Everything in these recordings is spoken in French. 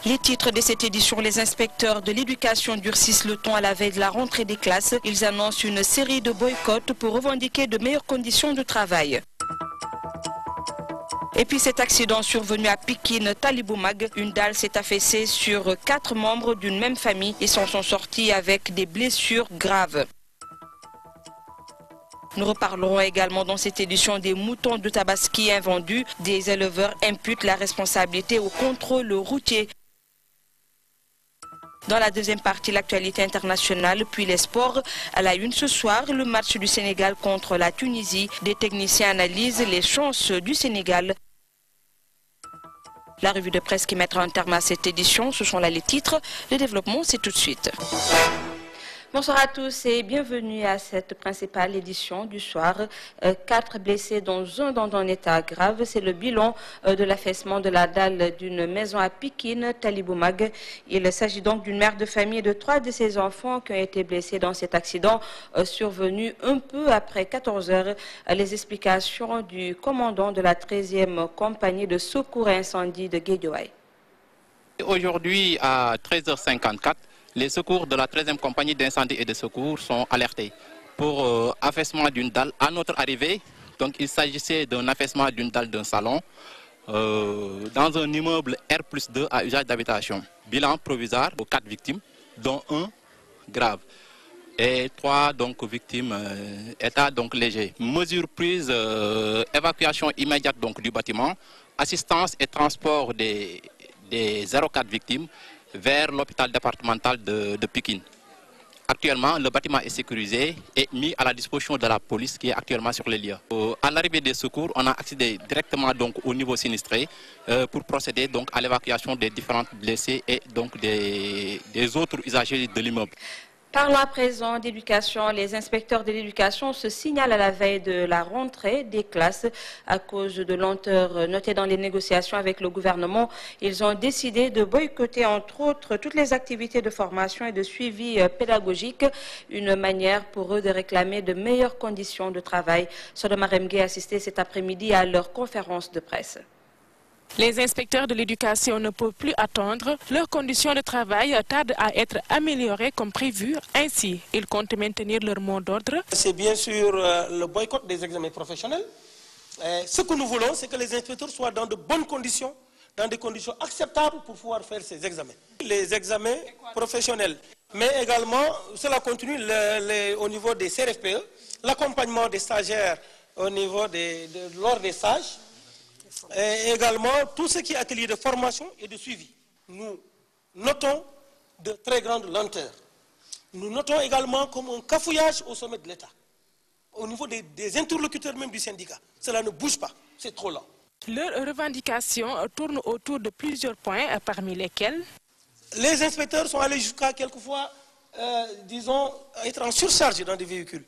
Les titres de cette édition, les inspecteurs de l'éducation durcissent le ton à la veille de la rentrée des classes. Ils annoncent une série de boycotts pour revendiquer de meilleures conditions de travail. Et puis cet accident survenu à Pikine, Talibomag, une dalle s'est affaissée sur 4 membres d'une même famille et s'en sont sortis avec des blessures graves. Nous reparlerons également dans cette édition des moutons de Tabaski invendus. Des éleveurs imputent la responsabilité au contrôle routier. Dans la deuxième partie, l'actualité internationale, puis les sports. À la une ce soir, le match du Sénégal contre la Tunisie. Des techniciens analysent les chances du Sénégal. La revue de presse qui mettra un terme à cette édition, ce sont là les titres. Le développement, c'est tout de suite. Bonsoir à tous et bienvenue à cette principale édition du soir. 4 blessés dont un dans un état grave. C'est le bilan de l'affaissement de la dalle d'une maison à Pikine, Talibomag. Il s'agit donc d'une mère de famille et de 3 de ses enfants qui ont été blessés dans cet accident survenu un peu après 14 heures. Les explications du commandant de la 13e compagnie de secours et incendie de Guédiawaye. Aujourd'hui à 13h54, les secours de la 13e compagnie d'incendie et de secours sont alertés pour affaissement d'une dalle. À notre arrivée, donc il s'agissait d'un affaissement d'une dalle d'un salon dans un immeuble R+2 à usage d'habitation. Bilan provisoire aux 4 victimes, dont 1 grave et 3 donc victimes état donc léger. Mesures prises, évacuation immédiate donc du bâtiment, assistance et transport des 04 victimes vers l'hôpital départemental de Pikine. Actuellement, le bâtiment est sécurisé et mis à la disposition de la police qui est actuellement sur les lieux. À l'arrivée des secours, on a accédé directement donc au niveau sinistré pour procéder donc à l'évacuation des différents blessés et donc des autres usagers de l'immeuble. Parlons à présent d'éducation. Les inspecteurs de l'éducation se signalent à la veille de la rentrée des classes à cause de lenteurs notées dans les négociations avec le gouvernement. Ils ont décidé de boycotter entre autres toutes les activités de formation et de suivi pédagogique, une manière pour eux de réclamer de meilleures conditions de travail. Sodoma Remgue a assisté cet après-midi à leur conférence de presse. Les inspecteurs de l'éducation ne peuvent plus attendre. Leurs conditions de travail tardent à être améliorées comme prévu. Ainsi, ils comptent maintenir leur mot d'ordre. C'est bien sûr le boycott des examens professionnels. Ce que nous voulons, c'est que les inspecteurs soient dans de bonnes conditions, dans des conditions acceptables pour pouvoir faire ces examens. Les examens professionnels, mais également, cela continue au niveau des CRFPE, l'accompagnement des stagiaires au niveau lors des stages. Et également tout ce qui est atelier de formation et de suivi. Nous notons de très grandes lenteurs. Nous notons également comme un cafouillage au sommet de l'État, au niveau des interlocuteurs même du syndicat. Cela ne bouge pas, c'est trop lent. Leurs revendications tournent autour de plusieurs points, parmi lesquels les inspecteurs sont allés jusqu'à quelquefois, disons, être en surcharge dans des véhicules.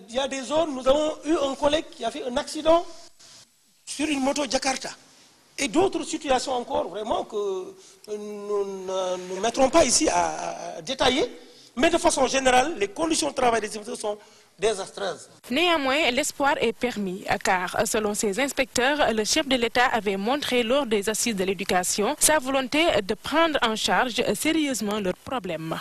Il y a des zones, nous avons eu un collègue qui a fait un accident sur une moto Jakarta. Et d'autres situations encore, vraiment, que nous ne mettrons pas ici à détailler. Mais de façon générale, les conditions de travail des inspecteurs sont désastreuses. Néanmoins, l'espoir est permis, car selon ces inspecteurs, le chef de l'État avait montré lors des assises de l'éducation sa volonté de prendre en charge sérieusement leurs problèmes.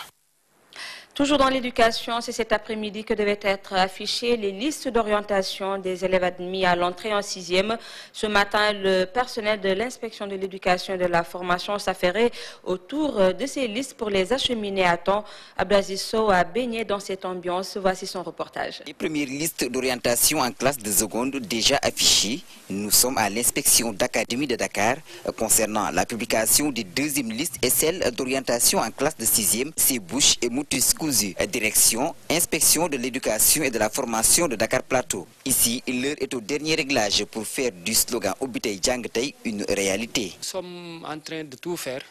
Toujours dans l'éducation, c'est cet après-midi que devaient être affichées les listes d'orientation des élèves admis à l'entrée en 6e. Ce matin, le personnel de l'inspection de l'éducation et de la formation s'affairait autour de ces listes pour les acheminer à temps. Abdelaziz Sow a baigné dans cette ambiance. Voici son reportage. Les premières listes d'orientation en classe de seconde déjà affichées. Nous sommes à l'inspection d'Académie de Dakar concernant la publication des deuxièmes listes et celle d'orientation en classe de 6e. C'est Bouche et Moutis Direction, inspection de l'éducation et de la formation de Dakar Plateau. Ici, l'heure est au dernier réglage pour faire du slogan Obitei Djangtei une réalité. Nous sommes en train de tout faire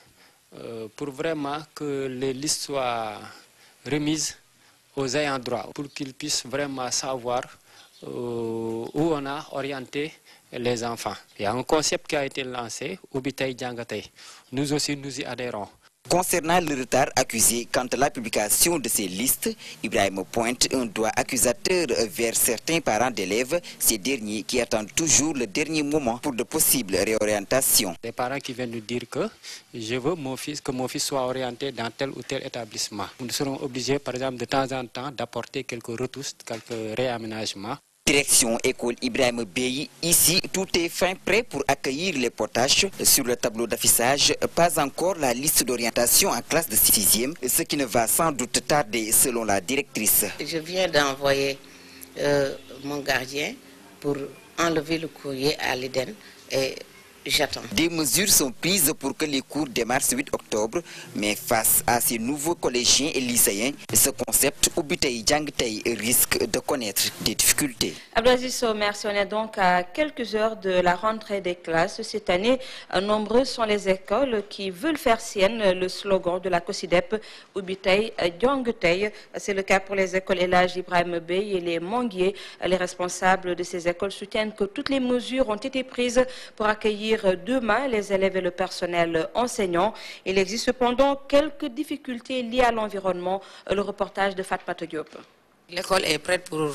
pour vraiment que les listes soient remises aux ayants droit, pour qu'ils puissent vraiment savoir où on a orienté les enfants. Il y a un concept qui a été lancé, Obitei Djangtei. Nous aussi, nous y adhérons. Concernant le retard accusé quant à la publication de ces listes, Ibrahim pointe un doigt accusateur vers certains parents d'élèves, ces derniers qui attendent toujours le dernier moment pour de possibles réorientations. Des parents qui viennent nous dire que je veux que mon fils soit orienté dans tel ou tel établissement. Nous serons obligés, par exemple, de temps en temps, d'apporter quelques retouches, quelques réaménagements. Direction école Ibrahim Bey, ici tout est fin prêt pour accueillir les potaches. Sur le tableau d'affichage, pas encore la liste d'orientation en classe de 6e, ce qui ne va sans doute tarder selon la directrice. Je viens d'envoyer mon gardien pour enlever le courrier à l'Éden et j'attends. Des mesures sont prises pour que les cours démarrent ce 8 octobre, mais face à ces nouveaux collégiens et lycéens, ce concept Ubitei Djangtei risque de connaître des difficultés. Abdelaziz Sow, merci. On est donc à quelques heures de la rentrée des classes. Cette année, nombreuses sont les écoles qui veulent faire sienne le slogan de la COSIDEP Ubitei Djangtei. C'est le cas pour les écoles El Hadji Ibrahim Bey et les Manguiers. Les responsables de ces écoles soutiennent que toutes les mesures ont été prises pour accueillir demain les élèves et le personnel enseignant. Il existe cependant quelques difficultés liées à l'environnement. Le reportage de Fatmata Diop. L'école est prête pour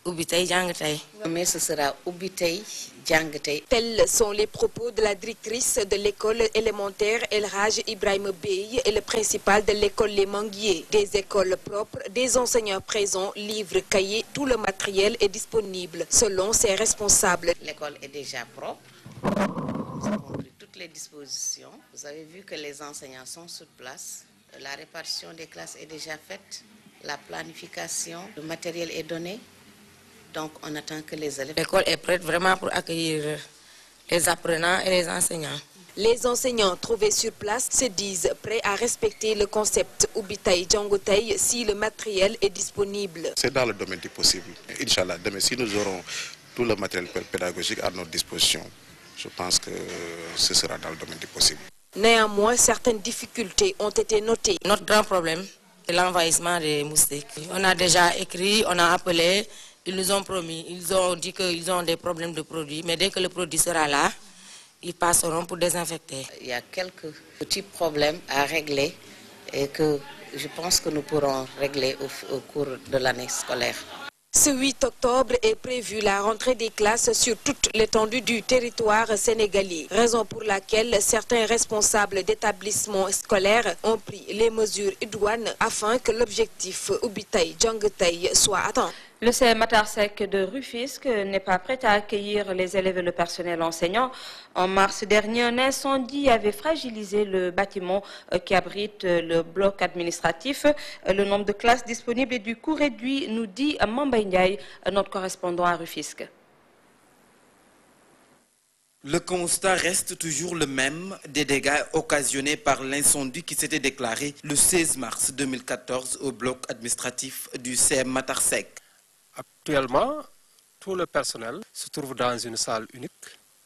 Ubitei Djangtei, mais ce sera Ubitei Djangtei. Tels sont les propos de la directrice de l'école élémentaire El Hadji Ibrahim Bey et le principal de l'école Les Manguiers. Des écoles propres, des enseignants présents, livres, cahiers, tout le matériel est disponible selon ses responsables. L'école est déjà propre. Nous avons pris toutes les dispositions. Vous avez vu que les enseignants sont sur place. La répartition des classes est déjà faite. La planification, le matériel est donné. Donc on attend que les élèves... L'école est prête vraiment pour accueillir les apprenants et les enseignants. Les enseignants trouvés sur place se disent prêts à respecter le concept Ubitei Djangtei si le matériel est disponible. C'est dans le domaine du possible. Inch'Allah, demain, si nous aurons tout le matériel pédagogique à notre disposition, je pense que ce sera dans le domaine du possible. Néanmoins, certaines difficultés ont été notées. Notre grand problème est l'envahissement des moustiques. On a déjà écrit, on a appelé, ils nous ont promis, ils ont dit qu'ils ont des problèmes de produits, mais dès que le produit sera là, ils passeront pour désinfecter. Il y a quelques petits problèmes à régler et que je pense que nous pourrons régler au cours de l'année scolaire. Ce 8 octobre est prévue la rentrée des classes sur toute l'étendue du territoire sénégalais, raison pour laquelle certains responsables d'établissements scolaires ont pris les mesures idoines afin que l'objectif Ubitei Djangtei soit atteint. Le CEM Matar Seck de Rufisque n'est pas prêt à accueillir les élèves et le personnel enseignant. En mars dernier, un incendie avait fragilisé le bâtiment qui abrite le bloc administratif. Le nombre de classes disponibles est du coup réduit, nous dit Mamba Ndiaye, notre correspondant à Rufisque. Le constat reste toujours le même, des dégâts occasionnés par l'incendie qui s'était déclaré le 16 mars 2014 au bloc administratif du CEM Matar Seck. Actuellement, tout le personnel se trouve dans une salle unique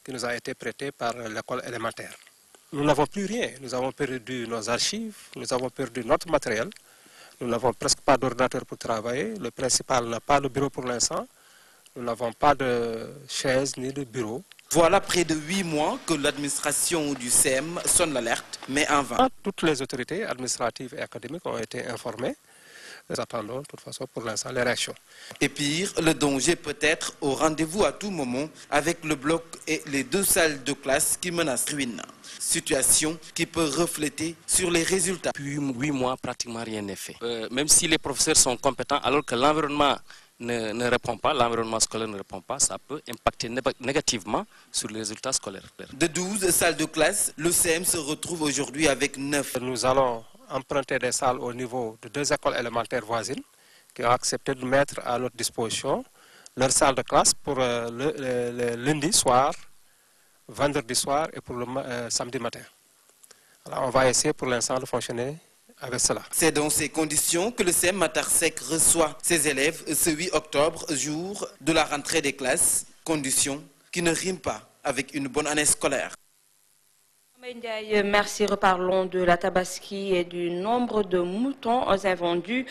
qui nous a été prêtée par l'école élémentaire. Nous n'avons plus rien. Nous avons perdu nos archives, nous avons perdu notre matériel. Nous n'avons presque pas d'ordinateur pour travailler. Le principal n'a pas de bureau pour l'instant. Nous n'avons pas de chaise ni de bureau. Voilà près de 8 mois que l'administration du CEM sonne l'alerte, mais en vain. Toutes les autorités administratives et académiques ont été informées. Nous attendons de toute façon pour l'instant les réactions. Et pire, le danger peut être au rendez-vous à tout moment avec le bloc et les 2 salles de classe qui menacent ruine. Situation qui peut refléter sur les résultats. Depuis 8 mois, pratiquement rien n'est fait. Même si les professeurs sont compétents, alors que l'environnement ne répond pas, l'environnement scolaire ne répond pas, ça peut impacter négativement sur les résultats scolaires. De 12 salles de classe, le CEM se retrouve aujourd'hui avec 9. Nous allons emprunter des salles au niveau de 2 écoles élémentaires voisines qui ont accepté de mettre à notre disposition leur salle de classe pour le lundi soir, vendredi soir et pour le samedi matin. Alors on va essayer pour l'instant de fonctionner avec cela. C'est dans ces conditions que le CEM Matar Seck reçoit ses élèves ce 8 octobre, jour de la rentrée des classes, conditions qui ne riment pas avec une bonne année scolaire. Merci. Reparlons de la Tabaski et du nombre de moutons invendus.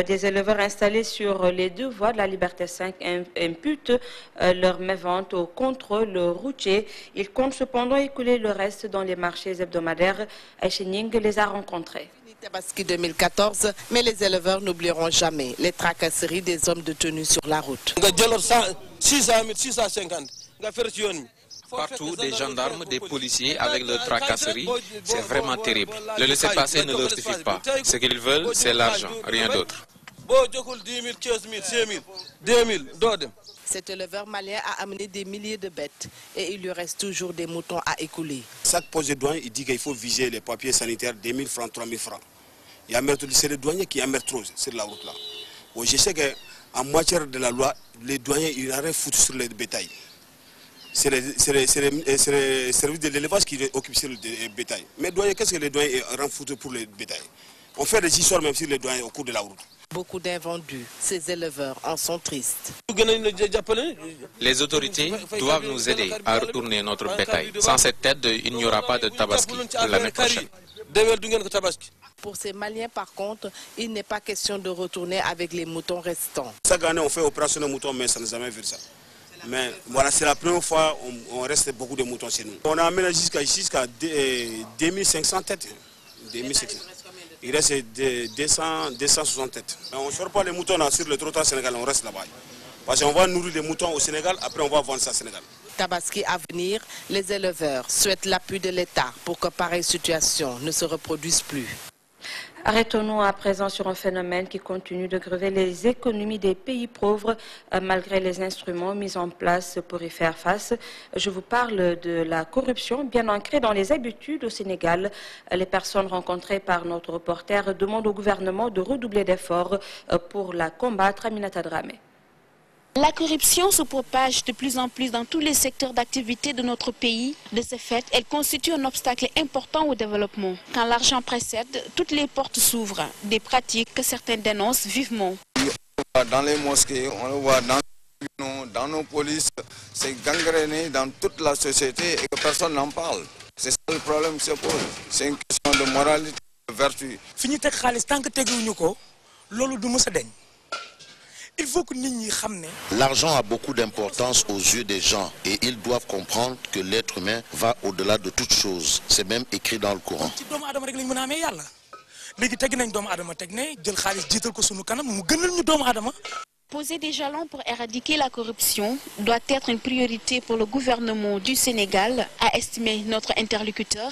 Des éleveurs installés sur les deux voies de la Liberté 5 imputent leur mévente au contrôle routier. Ils comptent cependant écouler le reste dans les marchés hebdomadaires. Aïchening les a rencontrés. Tabaski 2014, mais les éleveurs n'oublieront jamais les tracasseries des hommes de tenue sur la route. Partout, des gendarmes, des policiers avec leurs tracasseries, c'est vraiment terrible. Le laisser-passer ne leur suffit pas. Ce qu'ils veulent, c'est l'argent, rien d'autre. Cet éleveur malien a amené des milliers de bêtes et il lui reste toujours des moutons à écouler. Chaque poste de douane, il dit qu'il faut viser les papiers sanitaires 2000 francs, 3000 francs. C'est le douanier qui amertent trop sur la route là. Bon, je sais qu'en matière de la loi, les douaniers, ils n'arrêtent foutre sur le bétail. C'est les services de l'élevage qui occupent sur le bétail. Mais douaniers, qu'est-ce que les douaniers rendent foutre pour le bétail? On fait des histoires même sur les douaniers au cours de la route. Beaucoup d'invendus, ces éleveurs en sont tristes. Les autorités doivent nous aider à retourner notre bétail. Sans cette aide, il n'y aura pas de Tabaski l'année prochaine. Pour ces Maliens, par contre, il n'est pas question de retourner avec les moutons restants. Chaque année, on fait opération de moutons, mais ça n'a jamais vu ça. Mais voilà, c'est la première fois on reste beaucoup de moutons chez nous. On a amené jusqu'à 2500 têtes. 2500. Il reste 260 têtes. Mais on ne sort pas les moutons là, sur le trottoir sénégalais, on reste là-bas. Parce qu'on va nourrir les moutons au Sénégal, après on va vendre ça au Sénégal. Tabaski à venir, les éleveurs souhaitent l'appui de l'État pour que pareille situation ne se reproduise plus. Arrêtons-nous à présent sur un phénomène qui continue de grever les économies des pays pauvres malgré les instruments mis en place pour y faire face. Je vous parle de la corruption bien ancrée dans les habitudes au Sénégal. Les personnes rencontrées par notre reporter demandent au gouvernement de redoubler d'efforts pour la combattre. Aminata Dramé. La corruption se propage de plus en plus dans tous les secteurs d'activité de notre pays. De ce fait, elle constitue un obstacle important au développement. Quand l'argent précède, toutes les portes s'ouvrent. Des pratiques que certains dénoncent vivement. On le voit dans les mosquées, on le voit dans nos polices. C'est gangréné dans toute la société et que personne n'en parle. C'est ça le problème qui se pose. C'est une question de moralité, de vertu. L'argent a beaucoup d'importance aux yeux des gens et ils doivent comprendre que l'être humain va au-delà de toute chose. C'est même écrit dans le Coran. Poser des jalons pour éradiquer la corruption doit être une priorité pour le gouvernement du Sénégal, a estimé notre interlocuteur.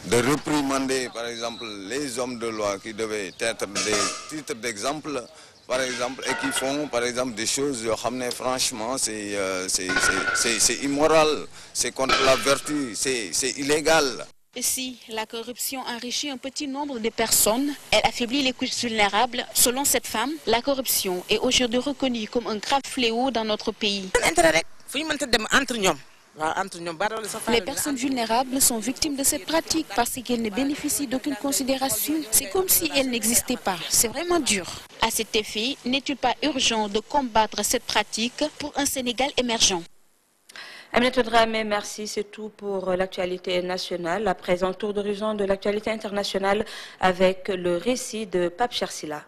De réprimander par exemple les hommes de loi qui devaient être des titres d'exemple, par exemple, et qui font par exemple des choses, franchement, c'est immoral, c'est contre la vertu, c'est illégal. Si la corruption enrichit un petit nombre de personnes, elle affaiblit les couches vulnérables. Selon cette femme, la corruption est aujourd'hui reconnue comme un grave fléau dans notre pays. Les personnes vulnérables sont victimes de cette pratique parce qu'elles ne bénéficient d'aucune considération. C'est comme si elles n'existaient pas. C'est vraiment dur. À cet effet, n'est-il pas urgent de combattre cette pratique pour un Sénégal émergent? Aminata Dramé, merci. C'est tout pour l'actualité nationale. À présent, tour d'horizon de l'actualité internationale avec le récit de Pape Chersila.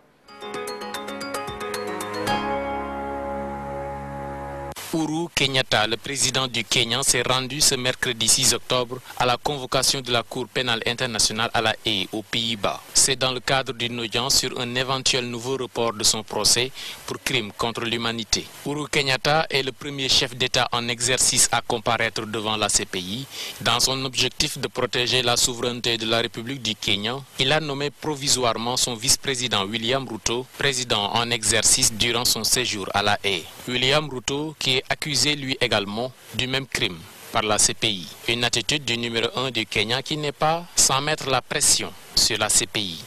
Uhuru Kenyatta, le président du Kenya, s'est rendu ce mercredi 6 octobre à la convocation de la Cour pénale internationale à La Haye, aux Pays-Bas. C'est dans le cadre d'une audience sur un éventuel nouveau report de son procès pour crime contre l'humanité. Uhuru Kenyatta est le premier chef d'État en exercice à comparaître devant la CPI. Dans son objectif de protéger la souveraineté de la République du Kenya, il a nommé provisoirement son vice-président William Ruto, président en exercice durant son séjour à La Haye. William Ruto, qui est accusé lui également du même crime par la CPI. Une attitude du numéro 1 du Kenya qui n'est pas sans mettre la pression sur la CPI.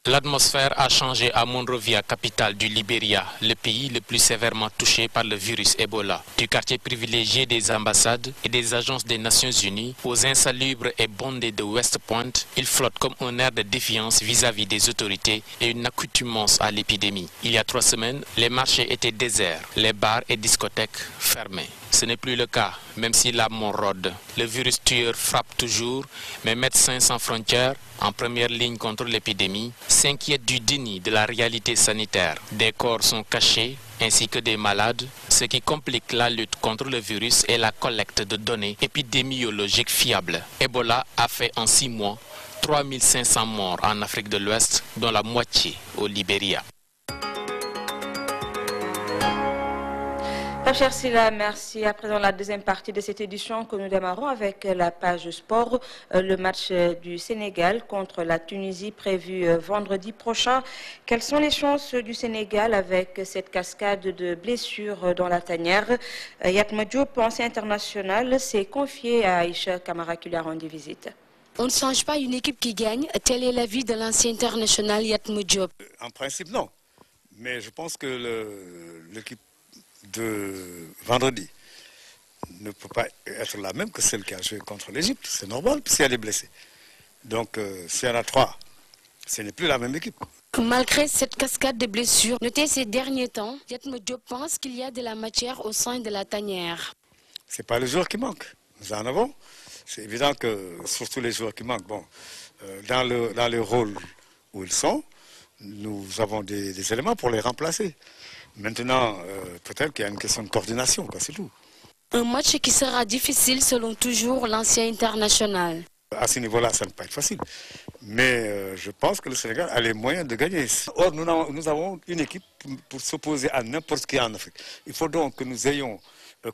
L'atmosphère a changé à Monrovia, capitale du Libéria, le pays le plus sévèrement touché par le virus Ebola. Du quartier privilégié des ambassades et des agences des Nations Unies aux insalubres et bondés de West Point, il flotte comme un air de défiance vis-à-vis des autorités et une accoutumance à l'épidémie. Il y a 3 semaines, les marchés étaient déserts, les bars et discothèques fermés. Ce n'est plus le cas, même si la mort rôde. Le virus tueur frappe toujours, mais Médecins sans frontières, en première ligne contre l'épidémie, s'inquiètent du déni de la réalité sanitaire. Des corps sont cachés, ainsi que des malades, ce qui complique la lutte contre le virus et la collecte de données épidémiologiques fiables. Ebola a fait en 6 mois 3500 morts en Afrique de l'Ouest, dont la moitié au Libéria. Cher Silla, merci. À présent, la deuxième partie de cette édition que nous démarrons avec la page sport. Le match du Sénégal contre la Tunisie prévu vendredi prochain. Quelles sont les chances du Sénégal avec cette cascade de blessures dans la tanière? Yatma Diop, ancien international, s'est confié à Aïcha Kamara qui lui a rendu visite. On ne change pas une équipe qui gagne. Tel est l'avis de l'ancien international Yatma Diop. En principe, non. Mais je pense que l'équipe de vendredi ne peut pas être la même que celle qui a joué contre l'Égypte. C'est normal, puisqu'elle est blessée. Donc, s'il y en a 3, ce n'est plus la même équipe. Malgré cette cascade de blessures notée ces derniers temps, Yatma Diop pense qu'il y a de la matière au sein de la tanière. Ce n'est pas les joueurs qui manquent. Nous en avons. C'est évident que, surtout les joueurs qui manquent, bon, dans le rôle où ils sont, nous avons des éléments pour les remplacer. Maintenant, peut-être qu'il y a une question de coordination, c'est tout. Un match qui sera difficile selon toujours l'ancien international. À ce niveau-là, ça ne peut pas être facile. Mais je pense que le Sénégal a les moyens de gagner. Or, nous avons une équipe pour s'opposer à n'importe qui en Afrique. Il faut donc que nous ayons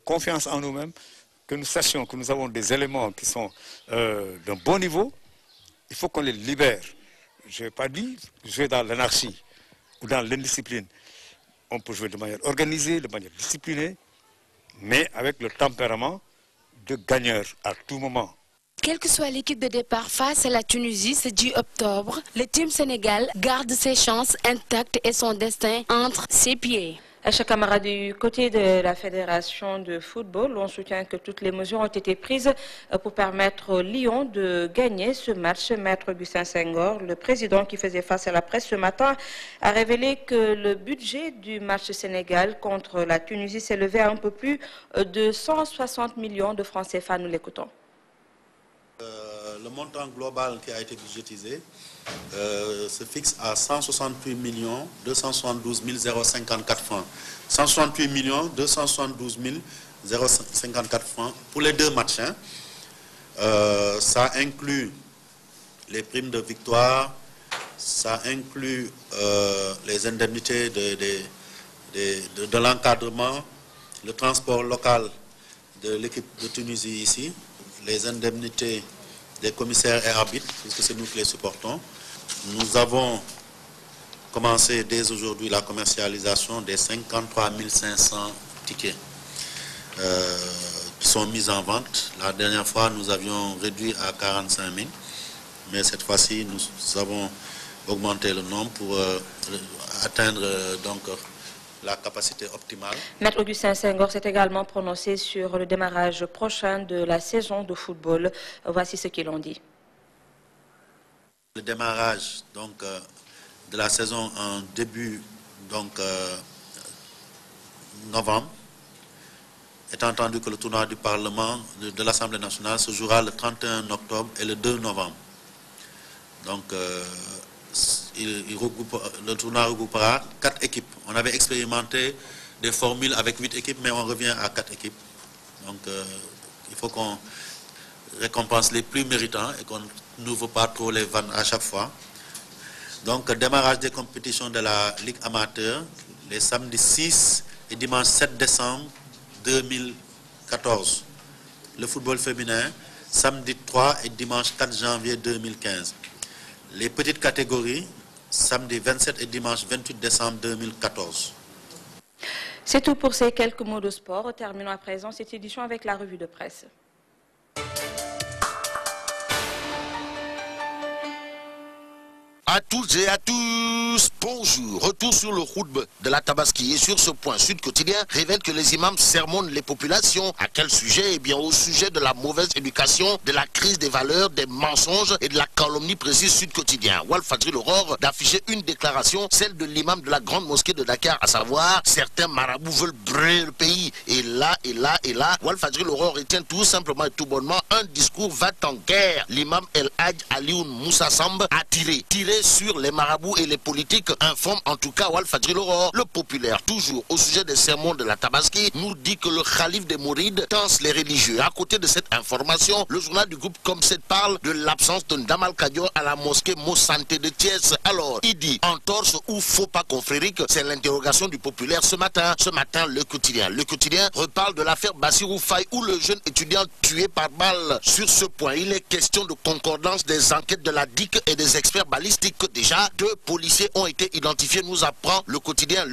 confiance en nous-mêmes, que nous sachions que nous avons des éléments qui sont d'un bon niveau. Il faut qu'on les libère. Je n'ai pas dit jouer dans l'anarchie ou dans l'indiscipline. On peut jouer de manière organisée, de manière disciplinée, mais avec le tempérament de gagneur à tout moment. Quelle que soit l'équipe de départ face à la Tunisie ce 10 octobre, le Team Sénégal garde ses chances intactes et son destin entre ses pieds. Aïcha Kamara, du côté de la Fédération de football, on soutient que toutes les mesures ont été prises pour permettre au Lyon de gagner ce match. Maître Augustin Senghor, le président qui faisait face à la presse ce matin, a révélé que le budget du match Sénégal contre la Tunisie s'élevait à un peu plus de 160 millions de francs CFA. Nous l'écoutons. Le montant global qui a été budgétisé se fixe à 168 272 054 francs. 168 272 054 francs pour les 2 matchs. Ça inclut les primes de victoire, ça inclut les indemnités de l'encadrement, le transport local de l'équipe de Tunisie ici, les indemnités des commissaires et arbitres, puisque c'est nous qui les supportons. Nous avons commencé dès aujourd'hui la commercialisation des 53 500 tickets qui sont mis en vente. La dernière fois, nous avions réduit à 45 000, mais cette fois-ci, nous avons augmenté le nombre pour atteindre donc la capacité optimale. Maître Augustin Senghor s'est également prononcé sur le démarrage prochain de la saison de football. Voici ce qu'ils ont dit. Le démarrage donc, de la saison en début novembre, étant entendu que le tournoi du Parlement de l'Assemblée nationale se jouera le 31 octobre et le 2 novembre. Donc, le tournoi regroupera 4 équipes. On avait expérimenté des formules avec 8 équipes, mais on revient à 4 équipes. Donc, il faut qu'on récompense les plus méritants et qu'on n'ouvre pas trop les vannes à chaque fois. Donc, démarrage des compétitions de la Ligue amateur les samedis 6 et dimanche 7 décembre 2014. Le football féminin, samedi 3 et dimanche 4 janvier 2015. Les petites catégories, samedi 27 et dimanche 28 décembre 2014. C'est tout pour ces quelques mots de sport. Terminons à présent cette édition avec la revue de presse. À toutes et à tous, bonjour. Retour sur le khutba de la Tabaski. Et sur ce point, Sud Quotidien révèle que les imams sermonnent les populations. À quel sujet? Eh bien, au sujet de la mauvaise éducation, de la crise des valeurs, des mensonges et de la calomnie, précise Sud Quotidien. Walfadjri l'Aurore d'afficher une déclaration, celle de l'imam de la grande mosquée de Dakar, à savoir, certains marabouts veulent brûler le pays. Et là, Walfadjri l'Aurore retient tout simplement et tout bonnement un discours va en guerre. L'imam El Hadj Alioune Moussa Samb a tiré sur les marabouts et les politiques, informe en tout cas Walfadjri l'Aurore. Le populaire, toujours au sujet des sermons de la Tabaski, nous dit que le calife des Mourides tense les religieux. À côté de cette information, le journal du groupe Comset parle de l'absence de Ndamal Kadior à la mosquée Mossanté de Thiès. Alors, il dit entorse ou faux pas confrérique, c'est l'interrogation du populaire ce matin. Ce matin, le quotidien reparle de l'affaire Bassirou Faye où le jeune étudiant tué par balle. Sur ce point, il est question de concordance des enquêtes de la DIC et des experts balistiques. Déjà, 2 policiers ont été identifiés, nous apprend le quotidien.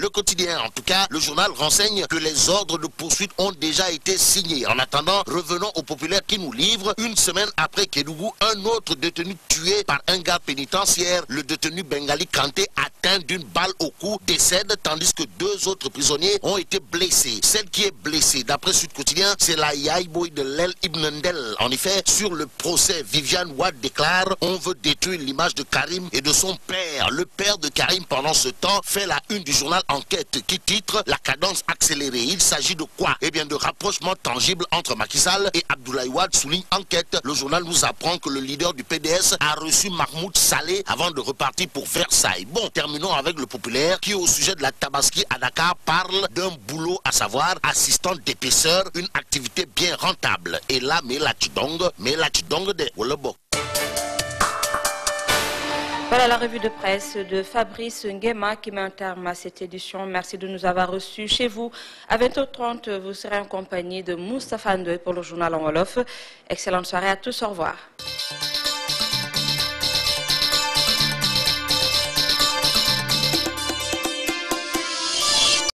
En tout cas, le journal renseigne que les ordres de poursuite ont déjà été signés. En attendant, revenons au populaire qui nous livre. Une semaine après Kédougou, un autre détenu tué par un garde pénitentiaire. Le détenu Bengali Kanté, atteint d'une balle au cou, décède, tandis que 2 autres prisonniers ont été blessés. Celle qui est blessée, d'après Sud Quotidien, c'est la Yaïboy de l'El Ibn Ndel. En effet, sur le procès, Viviane Wade déclare « On veut détruire l'image de Karim et de son père ». Le père de Karim, pendant ce temps, fait la une du journal Enquête qui titre « La cadence accélérée ». Il s'agit de quoi? Eh bien, de rapprochement tangible entre Macky Sall et Abdoulaye Wade, souligne Enquête. Le journal nous apprend que le leader du PDS a reçu Mahmoud Saleh avant de repartir pour Versailles. Bon, terminons avec le populaire qui, au sujet de la Tabaski à Dakar, parle d'un boulot, à savoir assistant d'épaisseur, une activité bien rentable. Et là, mais la tidong de Wolobok. Voilà la revue de presse de Fabrice Nguema qui met un terme à cette édition. Merci de nous avoir reçus chez vous. À 20h30, vous serez en compagnie de Moustapha Ndoye pour le journal en Wolof. Excellente soirée à tous. Au revoir.